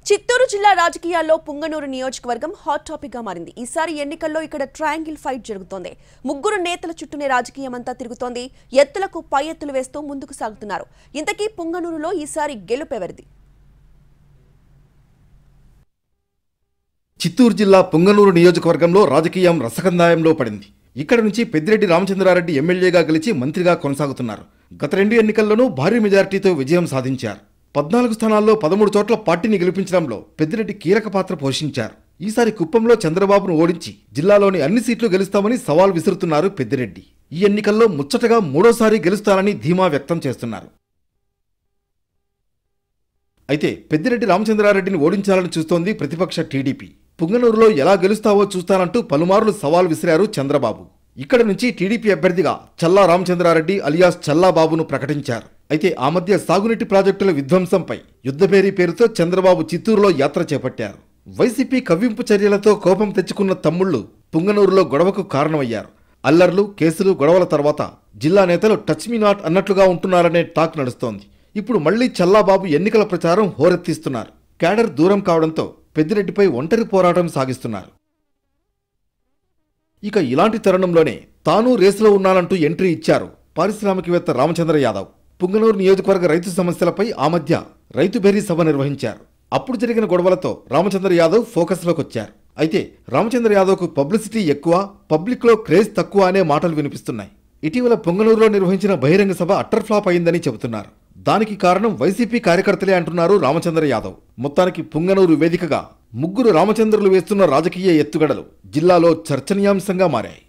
చిత్తూరు జిల్లా రాజకీయాల్లో పుంగనూరు నియోజకవర్గం హాట్ టాపిక్ గా మారింది. ఈసారి ఎన్నికల్లో ఇక్కడ ట్రయాంగిల్ ఫైట్ జరుగుతోంది. ముగ్గురు నేతల చుట్టూనే రాజకీయమంతా తిరుగుతోంది. ఎత్తులకు పై ఎత్తులు వేస్తూ ముందుకు సాగుతున్నారు. ఇంతకీ పుంగనూరులో ఈసారి గెలుపెవరిది? చిత్తూరు జిల్లా పుంగనూరు నియోజకవర్గంలో రాజకీయం రసకందాయంలో పడింది. ఇక్కడ నుంచి పెద్దిరెడ్డి రామచంద్రారెడ్డి ఎమ్మెల్యేగా గెలిచి మంత్రిగా కొనసాగుతున్నారు. గత 2 ఎన్నికల్లోనూ భారీ మెజారిటీతో విజయం సాధించారు. 14 స్థానాల్లో 13 చోట్ల పార్టీని గెలిపించడంలో పెద్దిరెడ్డి కీలక పాత్ర పోషించారు. ఈసారి కుప్పంలో చంద్రబాబును ఓడించి జిల్లాలోని అన్ని సీట్లు గెలుస్తామని సవాల్ విసురుతున్నారు పెద్దిరెడ్డి. ఈ ఎన్నికల్లో ముచ్చటగా 3వసారి గెలుస్తానని ధీమా వ్యక్తం చేస్తున్నారు. అయితే పెద్దిరెడ్డి రామచంద్రారెడ్డిని ఓడించాలని చూస్తోంది ప్రతిపక్ష టీడీపీ. పుంగనూరులో ఎలా గెలుస్తావో చూస్తానంటూ పలుమార్లు సవాల్ విసిరారు చంద్రబాబు. ఇక్కడ నుంచి టీడీపీ అభ్యర్థిగా చల్లా రామచంద్రారెడ్డి అలియాస్ చల్లాబాబును ప్రకటించారు. అయితే ఆ మధ్య సాగునీటి ప్రాజెక్టుల విధ్వంసంపై యుద్ధభేరీ పేరుతో చంద్రబాబు చిత్తూరులో యాత్ర చేపట్టారు. వైసీపీ కవ్వింపు చర్యలతో కోపం తెచ్చుకున్న తమ్ముళ్లు పుంగనూరులో గొడవకు కారణమయ్యారు. అల్లర్లు, కేసులు, గొడవల తర్వాత జిల్లా నేతలు టచ్ మీ నాట్ అన్నట్లుగా ఉంటున్నారనే టాక్ నడుస్తోంది. ఇప్పుడు మళ్లీ చల్లాబాబు ఎన్నికల ప్రచారం హోరెత్తిస్తున్నారు. క్యాడర్ దూరం కావడంతో పెద్దిరెడ్డిపై ఒంటరి పోరాటం సాగిస్తున్నారు. ఇక ఇలాంటి తరుణంలోనే తాను రేసులో ఉన్నానంటూ ఎంట్రీ ఇచ్చారు పారిశ్రామికవేత్త రామచంద్ర యాదవ్. పుంగనూరు నియోజకవర్గ రైతు సమస్యలపై ఆ మధ్య రైతు భేరీ సభ నిర్వహించారు. అప్పుడు జరిగిన గొడవలతో రామచంద్ర యాదవ్ ఫోకస్లోకి వచ్చారు. అయితే రామచంద్ర యాదవ్కు పబ్లిసిటీ ఎక్కువ, పబ్లిక్లో క్రేజ్ తక్కువ అనే మాటలు వినిపిస్తున్నాయి. ఇటీవల పుంగనూరులో నిర్వహించిన బహిరంగ సభ అట్టర్ ఫ్లాప్ అయిందని చెబుతున్నారు. దానికి కారణం వైసీపీ కార్యకర్తలే అంటున్నారు రామచంద్ర యాదవ్. మొత్తానికి పుంగనూరు వేదికగా ముగ్గురు రామచంద్రులు వేస్తున్న రాజకీయ ఎత్తుగడలు జిల్లాలో చర్చనీయాంశంగా మారాయి.